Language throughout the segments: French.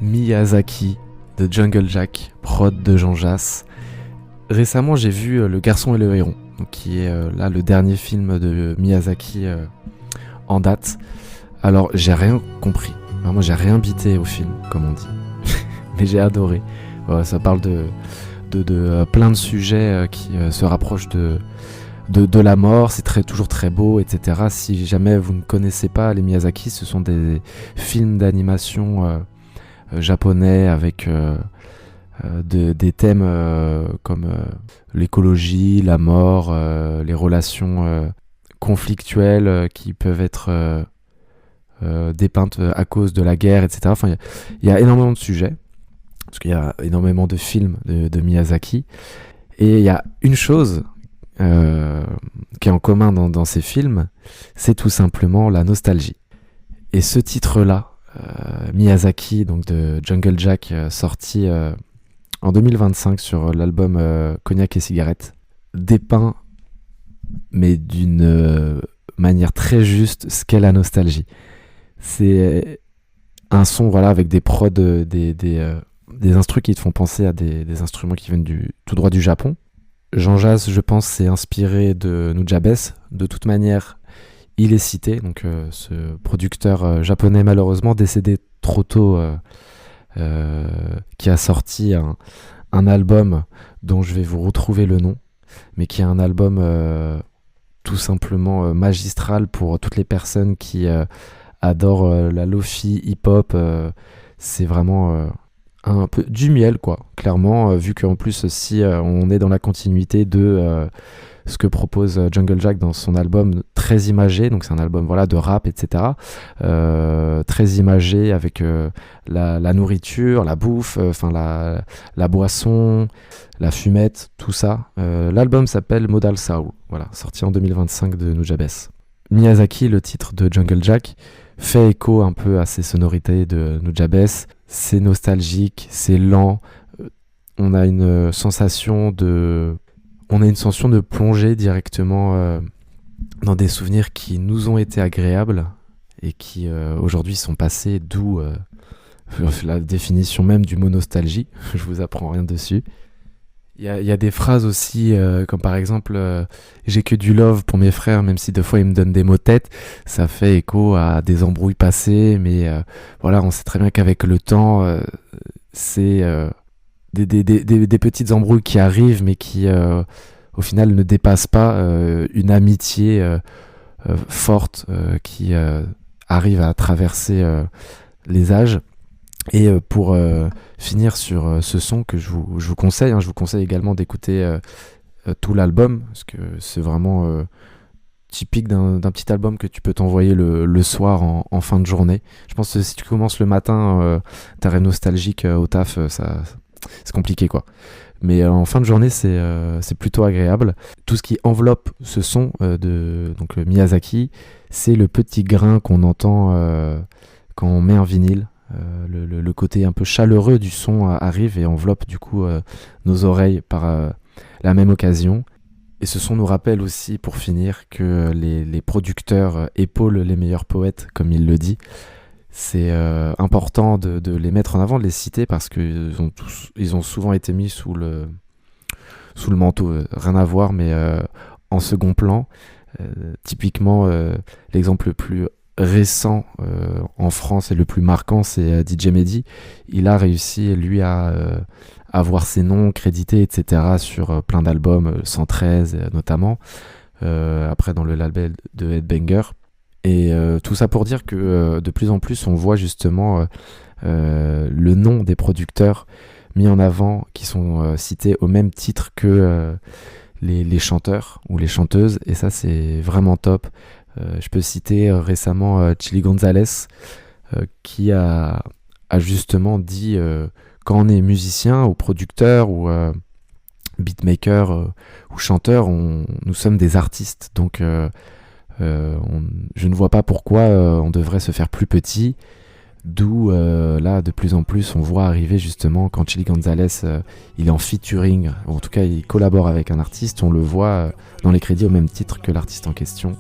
Miyazaki de Jungle Jack, prod de Jean Jass. Récemment, j'ai vu Le Garçon et le Héron, donc qui est là le dernier film de Miyazaki en date. Alors, j'ai rien compris. Vraiment, j'ai rien bité au film, comme on dit. Mais j'ai adoré. Voilà, ça parle de plein de sujets qui se rapprochent de la mort. C'est toujours très beau, etc. Si jamais vous ne connaissez pas les Miyazaki, ce sont des films d'animation japonais avec des thèmes comme l'écologie, la mort, les relations conflictuelles qui peuvent être dépeintes à cause de la guerre, etc. Enfin, il y a énormément de sujets, parce qu'il y a énormément de films de Miyazaki. Et il y a une chose qui est en commun dans ces films, c'est tout simplement la nostalgie. Et ce titre-là, Miyazaki, donc de Jungle Jack, sorti en 2025 sur l'album Cognac et Cigarette, dépeint, mais d'une manière très juste, ce qu'est la nostalgie. C'est un son, voilà, avec des prods, des instrus qui te font penser à des instruments qui viennent tout droit du Japon. Jean Jass, je pense, s'est inspiré de Nujabes. De toute manière, il est cité, donc ce producteur japonais malheureusement décédé trop tôt, qui a sorti un album dont je vais vous retrouver le nom, mais qui est un album tout simplement magistral pour toutes les personnes qui adorent la lofi hip-hop. C'est vraiment un peu du miel, quoi, clairement, vu qu'en plus si on est dans la continuité de ce que propose Jungle Jack dans son album très imagé, donc c'est un album, voilà, de rap, etc. Très imagé avec la nourriture, la bouffe, la boisson, la fumette, tout ça. L'album s'appelle Modal Soul, voilà, sorti en 2025 de Nujabes. Miyazaki, le titre de Jungle Jack, fait écho un peu à ces sonorités de Nujabes. C'est nostalgique, c'est lent. On a une sensation de plonger directement dans des souvenirs qui nous ont été agréables et qui aujourd'hui sont passés, d'où la définition même du mot nostalgie. Je vous apprends rien dessus. Il y a des phrases aussi, comme par exemple j'ai que du love pour mes frères, même si deux fois ils me donnent des mots de tête. Ça fait écho à des embrouilles passées, mais voilà, on sait très bien qu'avec le temps, c'est des petites embrouilles qui arrivent, mais qui au final ne dépassent pas une amitié forte qui arrive à traverser les âges. Et pour finir sur ce son que je vous conseille, je vous conseille également d'écouter tout l'album, parce que c'est vraiment typique d'un petit album que tu peux t'envoyer le soir en fin de journée. Je pense que si tu commences le matin, t'es nostalgique au taf, c'est compliqué, quoi. Mais en fin de journée, c'est plutôt agréable. Tout ce qui enveloppe ce son de donc Miyazaki, c'est le petit grain qu'on entend quand on met un vinyle. Le côté un peu chaleureux du son arrive et enveloppe du coup nos oreilles par la même occasion. Et ce son nous rappelle aussi, pour finir, que les producteurs épaulent les meilleurs poètes, comme il le dit. C'est important de les mettre en avant, de les citer, parce qu'ils ont souvent été mis sous le manteau, rien à voir, mais en second plan. Typiquement, l'exemple le plus récent en France et le plus marquant, c'est DJ Mehdi. Il a réussi, lui, à avoir ses noms crédités, etc., sur plein d'albums, 113 notamment, après dans le label de Headbanger. Et tout ça pour dire que de plus en plus on voit justement le nom des producteurs mis en avant, qui sont cités au même titre que les chanteurs ou les chanteuses, et ça c'est vraiment top. Je peux citer récemment Chili Gonzalez, qui a justement dit quand on est musicien ou producteur ou beatmaker ou chanteur, nous sommes des artistes, donc je ne vois pas pourquoi on devrait se faire plus petit. D'où là de plus en plus on voit arriver justement quand Chili Gonzalez il est en featuring, ou en tout cas il collabore avec un artiste, on le voit dans les crédits au même titre que l'artiste en question.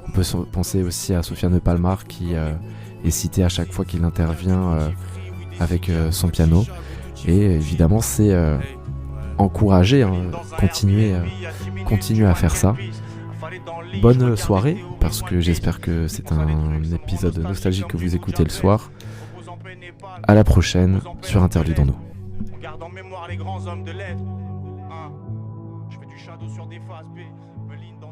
On peut penser aussi à Sofiane Palmar, qui est cité à chaque fois qu'il intervient avec son piano. Et évidemment, c'est encourager, hein, continuer à faire ça. Bonne soirée, parce que j'espère que c'est un épisode nostalgique que vous écoutez le soir. À la prochaine sur Interlude en nous. Garde en mémoire les grands hommes de lettres. Je fais du shadow sur des phases B, me line dans